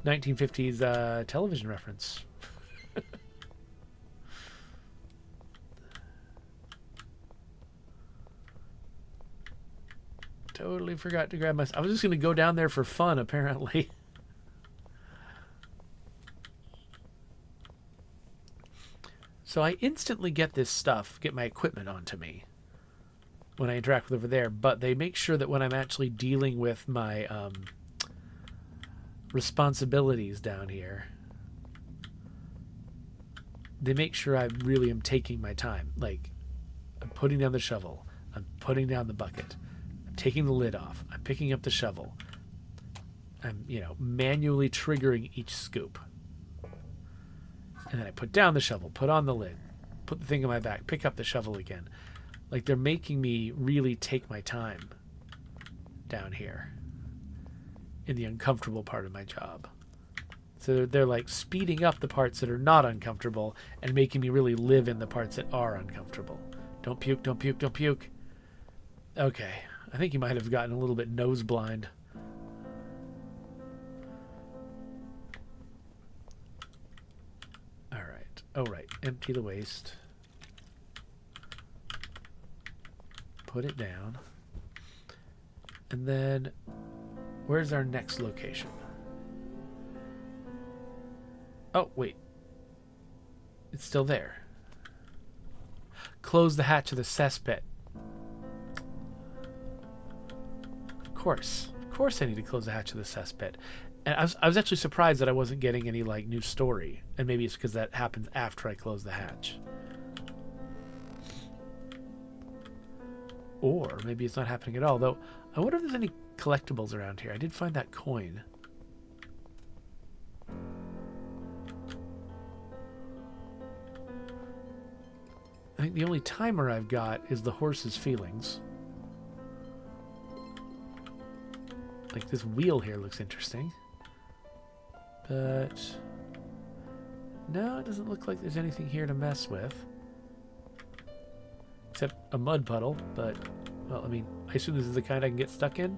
1950s television reference. Totally forgot to grab my... I was just going to go down there for fun, apparently. So I instantly get this stuff, get my equipment onto me when I interact with over there, but they make sure that when I'm actually dealing with my responsibilities down here, they make sure I really am taking my time. Like, I'm putting down the shovel, I'm putting down the bucket, I'm taking the lid off, I'm picking up the shovel, I'm, you know, manually triggering each scoop. And then I put down the shovel, put on the lid, put the thing in my back, pick up the shovel again. Like, they're making me really take my time down here in the uncomfortable part of my job. So they're like speeding up the parts that are not uncomfortable and making me really live in the parts that are uncomfortable. Don't puke, don't puke, don't puke. Okay, I think you might have gotten a little bit nose blind. Oh, right. Empty the waste. Put it down. And then, where's our next location? Oh, wait. It's still there. Close the hatch of the cesspit. Of course I need to close the hatch of the cesspit. And I was actually surprised that I wasn't getting any, like, new story. And maybe it's because that happens after I close the hatch. Or maybe it's not happening at all. Though, I wonder if there's any collectibles around here. I did find that coin. I think the only timer I've got is the horse's feelings. Like, this wheel here looks interesting. But no, it doesn't look like there's anything here to mess with. Except a mud puddle, but, well, I mean, I assume this is the kind I can get stuck in?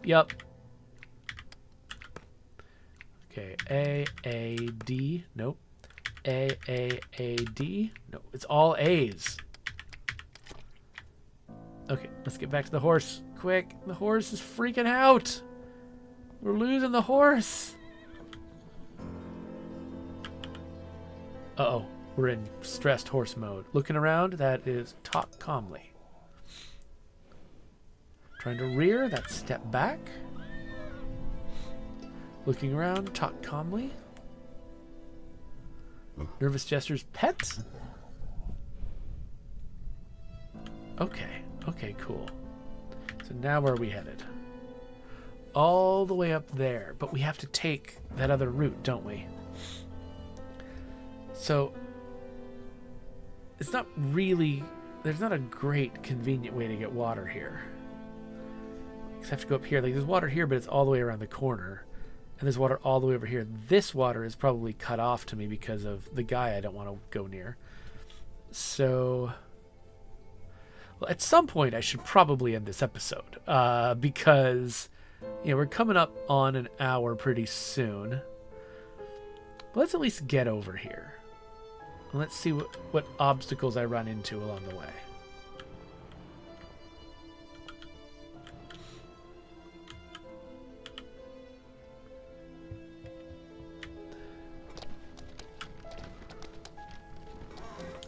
Yup. Okay, A, D. Nope. A, D. No, it's all A's. Okay, let's get back to the horse. Quick, the horse is freaking out. We're losing the horse. Uh-oh, we're in stressed horse mode. Looking around, that is talk calmly. Trying to rear, that's step back. Looking around, talk calmly. Nervous gestures, pet. Okay, cool. So now where are we headed? All the way up there, but we have to take that other route, don't we? So it's not really, there's not a great convenient way to get water here. I have to go up here. Like, there's water here, but it's all the way around the corner. And there's water all the way over here. This water is probably cut off to me because of the guy I don't want to go near. So, well, at some point I should probably end this episode. Because, you know, we're coming up on an hour pretty soon. But let's at least get over here. And let's see what obstacles I run into along the way.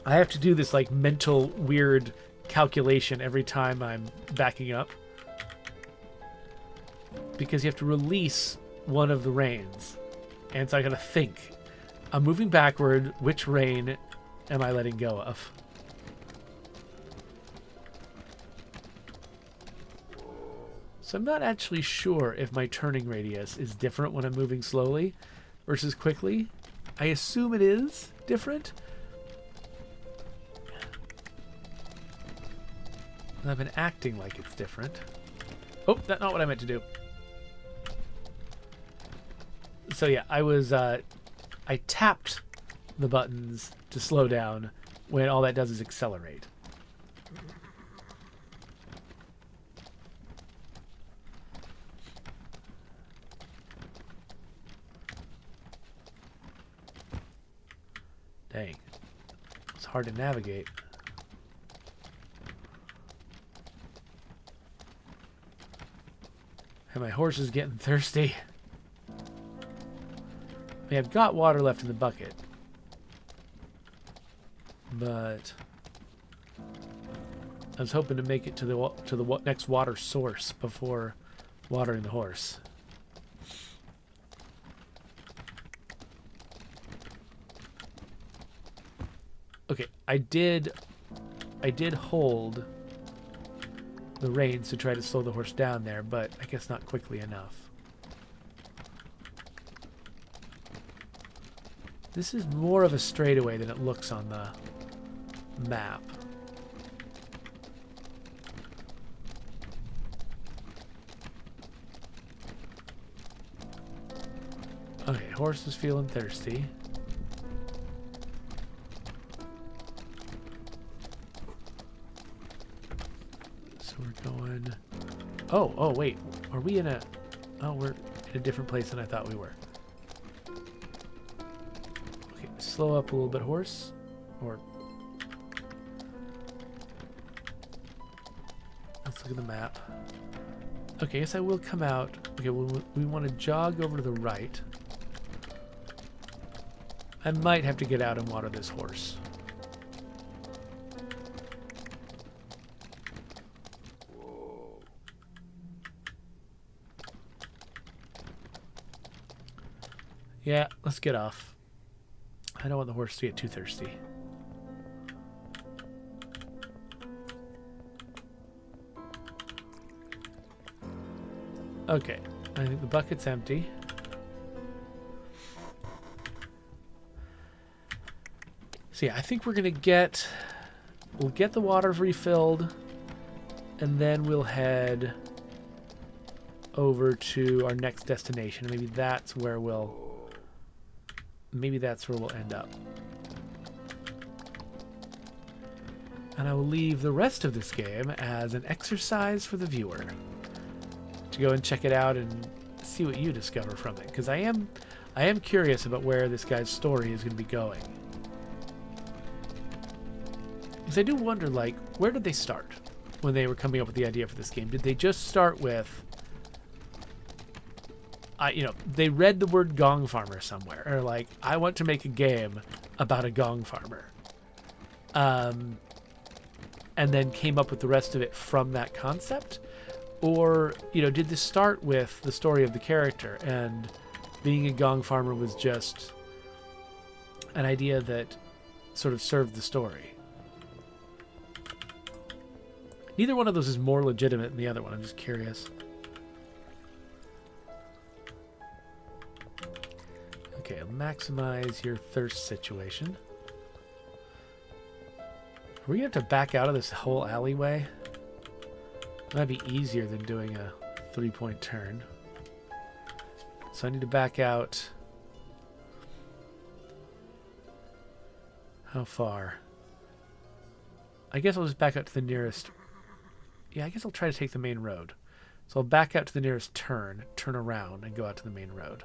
I have to do this like mental weird calculation every time I'm backing up, because you have to release one of the reins, and so I gotta think. I'm moving backward. Which rein am I letting go of? So I'm not actually sure if my turning radius is different when I'm moving slowly versus quickly. I assume it is different. And I've been acting like it's different. Oh, that's not what I meant to do. So yeah, I tapped the buttons to slow down when all that does is accelerate. Dang. It's hard to navigate. And my horse is getting thirsty. I mean, I've got water left in the bucket. But I was hoping to make it to the next water source before watering the horse. Okay, I did hold the reins to try to slow the horse down there, but I guess not quickly enough. This is more of a straightaway than it looks on the map. Okay, horse is feeling thirsty. So we're going... Oh, wait. Are we in a... Oh, we're in a different place than I thought we were. Okay, slow up a little bit, horse. Or... Let's look at the map. Okay, yes, I will come out. Okay, we want to jog over to the right. I might have to get out and water this horse. Yeah, let's get off. I don't want the horse to get too thirsty. Okay, I think the bucket's empty. So yeah, I think we'll get the water refilled, and then we'll head over to our next destination. Maybe that's where we'll end up. And I will leave the rest of this game as an exercise for the viewer to go and check it out and see what you discover from it, because I am curious about where this guy's story is going to be going. Because I do wonder, like, where did they start when they were coming up with the idea for this game? Did they just start with, they read the word gong farmer somewhere, or like, I want to make a game about a gong farmer, and then came up with the rest of it from that concept? Or, did this start with the story of the character, and being a gong farmer was just an idea that sort of served the story? Neither one of those is more legitimate than the other one. I'm just curious. Okay, maximize your thirst situation. Are we going to have to back out of this whole alleyway? That'd be easier than doing a 3-point turn. So I need to back out. How far? I guess I'll just back out to the nearest... Yeah, I guess I'll try to take the main road. So I'll back out to the nearest turn around, and go out to the main road.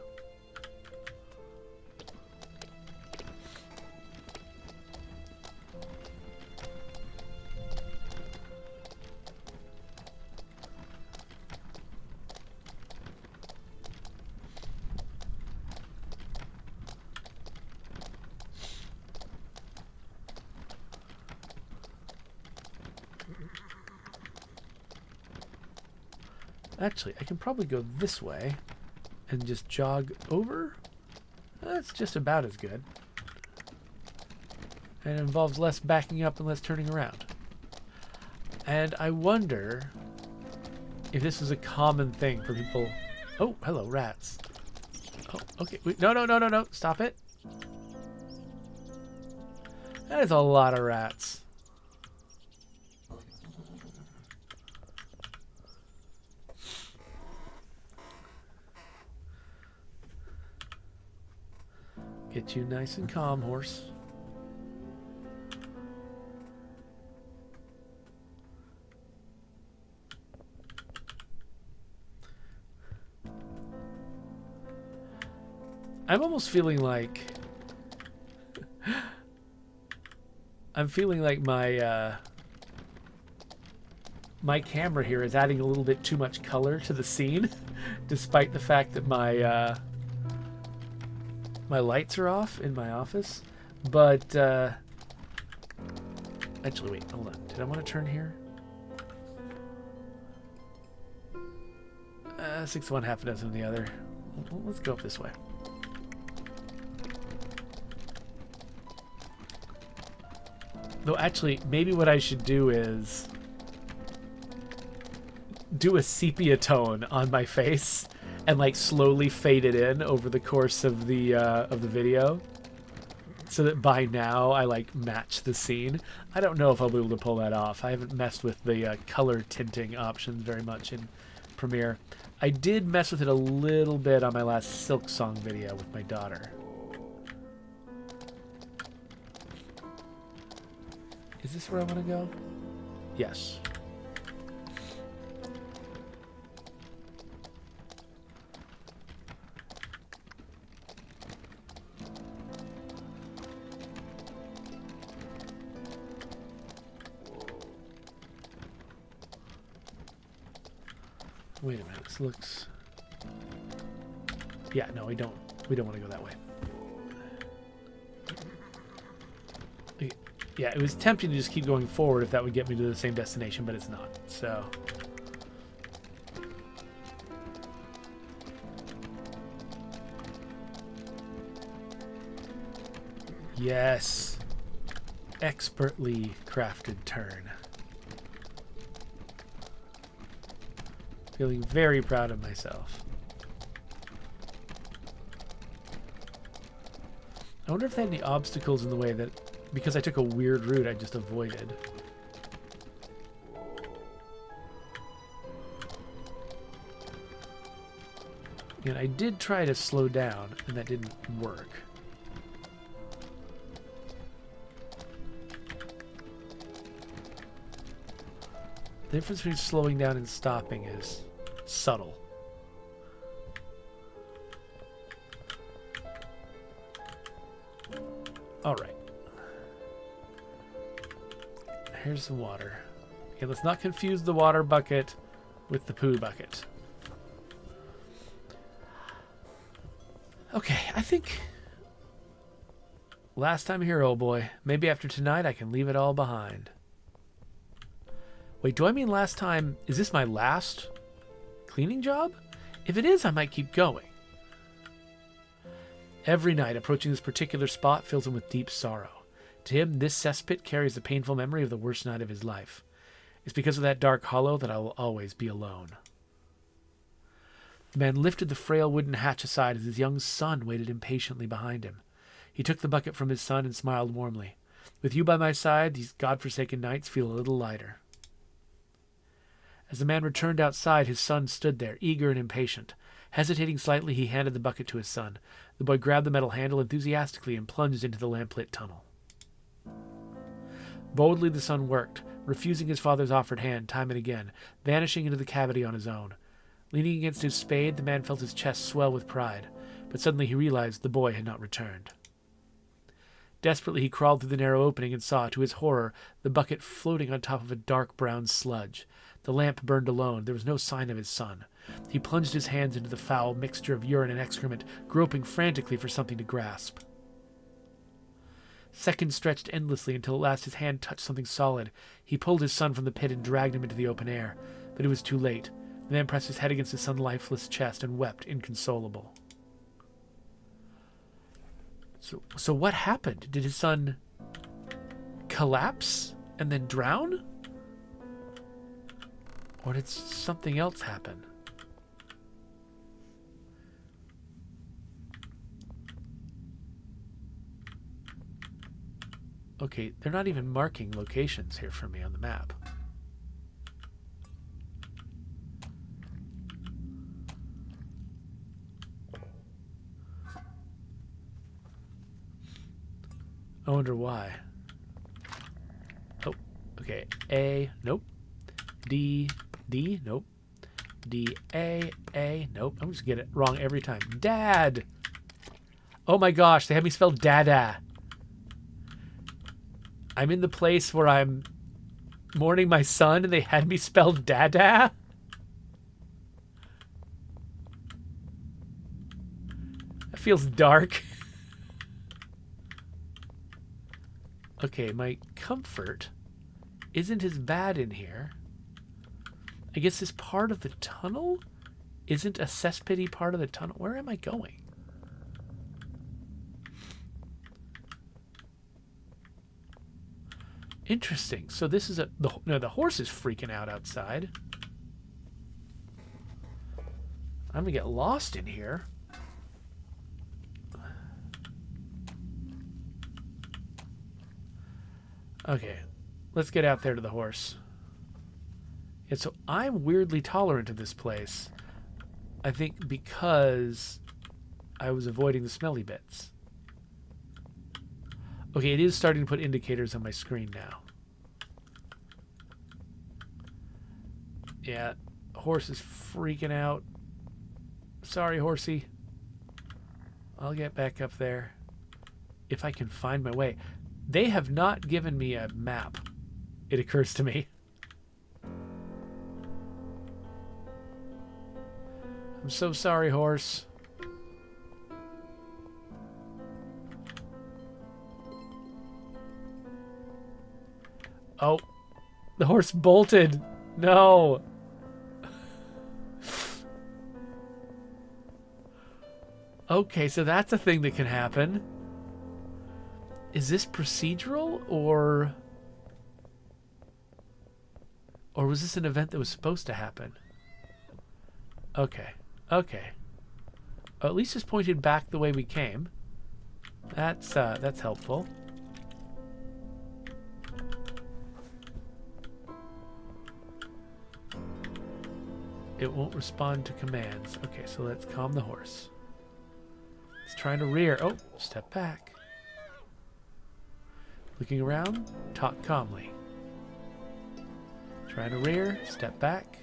Actually, I can probably go this way and just jog over. That's just about as good. And it involves less backing up and less turning around. And I wonder if this is a common thing for people. Oh, hello, rats. Oh, okay. Wait, no. Stop it. That is a lot of rats. Get you nice and calm, horse. I'm almost feeling like my camera here is adding a little bit too much color to the scene, despite the fact that my lights are off in my office. But actually, wait, hold on. Did I want to turn here? 6 of one, half a dozen of the other. Let's go up this way. Though actually, maybe what I should do is do a sepia tone on my face and like slowly fade it in over the course of the video, so that by now I like match the scene. I don't know if I'll be able to pull that off. I haven't messed with the color tinting options very much in Premiere. I did mess with it a little bit on my last Silk Song video with my daughter. Is this where I want to go? Yes. Wait a minute, this looks... Yeah, no, we don't want to go that way. Yeah, it was tempting to just keep going forward if that would get me to the same destination, but it's not, so... Yes. Expertly crafted turn. Feeling very proud of myself. I wonder if they had any obstacles in the way that, because I took a weird route, I just avoided. And I did try to slow down, and that didn't work. The difference between slowing down and stopping is subtle. All right. Here's some water. Okay, let's not confuse the water bucket with the poo bucket. Okay, I think last time here, old boy. Maybe after tonight I can leave it all behind. Wait, do I mean last time? Is this my last cleaning job? If it is, I might keep going. Every night, approaching this particular spot fills him with deep sorrow. To him, this cesspit carries the painful memory of the worst night of his life. It's because of that dark hollow that I will always be alone. The man lifted the frail wooden hatch aside as his young son waited impatiently behind him. He took the bucket from his son and smiled warmly. With you by my side, these godforsaken nights feel a little lighter. As the man returned outside, his son stood there, eager and impatient. Hesitating slightly, he handed the bucket to his son. The boy grabbed the metal handle enthusiastically and plunged into the lamplit tunnel. Boldly the son worked, refusing his father's offered hand time and again, vanishing into the cavity on his own. Leaning against his spade, the man felt his chest swell with pride, but suddenly he realized the boy had not returned. Desperately he crawled through the narrow opening and saw, to his horror, the bucket floating on top of a dark brown sludge. The lamp burned alone. There was no sign of his son. He plunged his hands into the foul mixture of urine and excrement, groping frantically for something to grasp. Seconds stretched endlessly until at last his hand touched something solid. He pulled his son from the pit and dragged him into the open air. But it was too late. The man pressed his head against his son's lifeless chest and wept, inconsolable. So what happened? Did his son collapse and then drown? Or did something else happen? Okay, they're not even marking locations here for me on the map. I wonder why. Oh, okay. A, nope. D, nope. D, A, nope. I'm just getting it wrong every time. Dad! Oh my gosh, they had me spell Dada. I'm in the place where I'm mourning my son and they had me spell Dada? That feels dark. Okay, my comfort isn't as bad in here. I guess this part of the tunnel isn't a cesspity part of the tunnel. Where am I going? Interesting. So this is the horse is freaking out outside. I'm gonna get lost in here. Okay, let's get out there to the horse. Yeah, so I'm weirdly tolerant of this place. I think because I was avoiding the smelly bits. Okay, it is starting to put indicators on my screen now. Yeah, horse is freaking out. Sorry, horsey. I'll get back up there if I can find my way. They have not given me a map, it occurs to me. I'm so sorry, horse. Oh, the horse bolted. No. Okay, so that's a thing that can happen. Is this procedural or was this an event that was supposed to happen? Okay. Okay. Well, at least it's pointed back the way we came. That's helpful. It won't respond to commands. Okay, so let's calm the horse. It's trying to rear. Oh, step back. Looking around, talk calmly. Trying to rear, step back.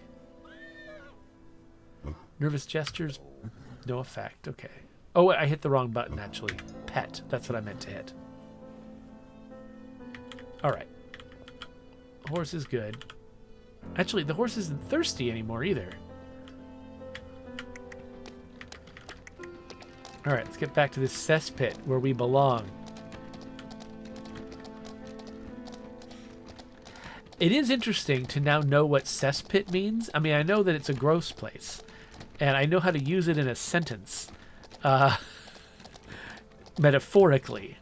Nervous gestures, no effect. Okay. Oh, wait, I hit the wrong button, actually. Pet, that's what I meant to hit. All right. Horse is good. Actually, the horse isn't thirsty anymore either. All right, let's get back to this cesspit where we belong. It is interesting to now know what cesspit means. I mean, I know that it's a gross place, and I know how to use it in a sentence, metaphorically.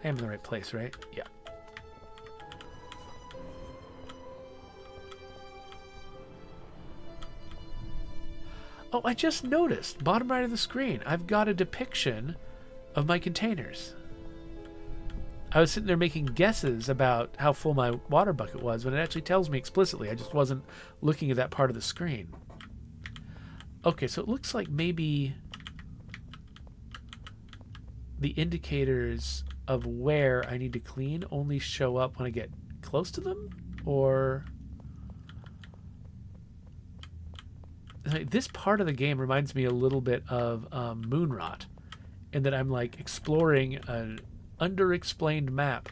I am in the right place, right? Yeah. Oh, I just noticed, bottom right of the screen, I've got a depiction of my containers. I was sitting there making guesses about how full my water bucket was, when it actually tells me explicitly. I just wasn't looking at that part of the screen. Okay, so it looks like maybe the indicators of where I need to clean only show up when I get close to them, or... This part of the game reminds me a little bit of Moonrot, in that I'm like exploring an underexplained map,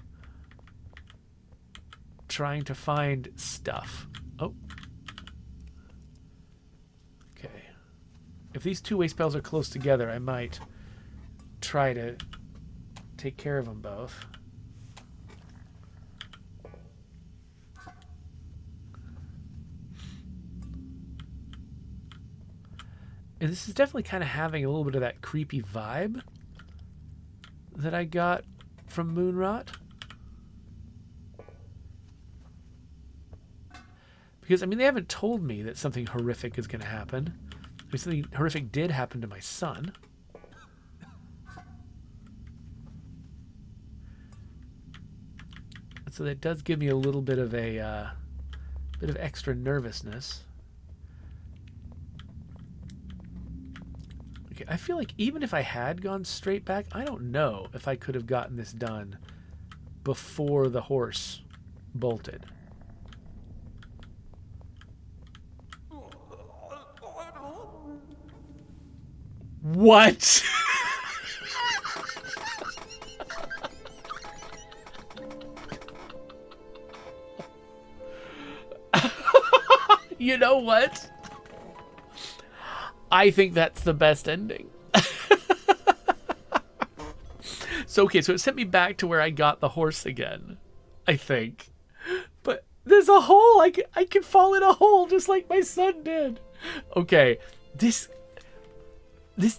trying to find stuff. Oh. Okay. If these two waste pails are close together, I might try to take care of them both. And this is definitely kind of having a little bit of that creepy vibe that I got from Moonrot. Because, I mean, they haven't told me that something horrific is going to happen. I mean, something horrific did happen to my son. So that does give me a little bit of a bit of extra nervousness. Okay, I feel like even if I had gone straight back, I don't know if I could have gotten this done before the horse bolted. What? You know what? I think that's the best ending. So, okay, so it sent me back to where I got the horse again, I think. But there's a hole. I can fall in a hole just like my son did. Okay, this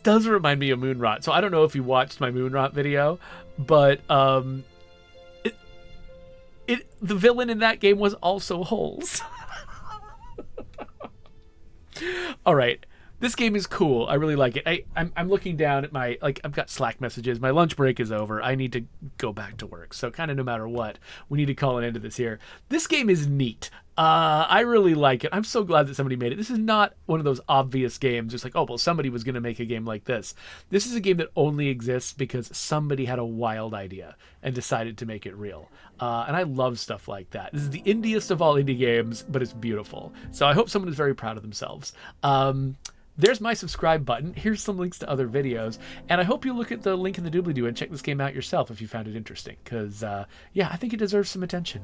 does remind me of Moonrot. So I don't know if you watched my Moonrot video, but the villain in that game was also holes. All right. This game is cool. I really like it. I'm looking down at my, like, I've got Slack messages. My lunch break is over. I need to go back to work. So kind of no matter what, we need to call an end to this here. This game is neat. I really like it. I'm so glad that somebody made it. This is not one of those obvious games. It's like, oh, well, somebody was going to make a game like this. This is a game that only exists because somebody had a wild idea and decided to make it real. And I love stuff like that. This is the indiest of all indie games, but it's beautiful. So I hope someone is very proud of themselves. There's my subscribe button. Here's some links to other videos. And I hope you look at the link in the doobly-doo and check this game out yourself if you found it interesting. Because, yeah, I think it deserves some attention.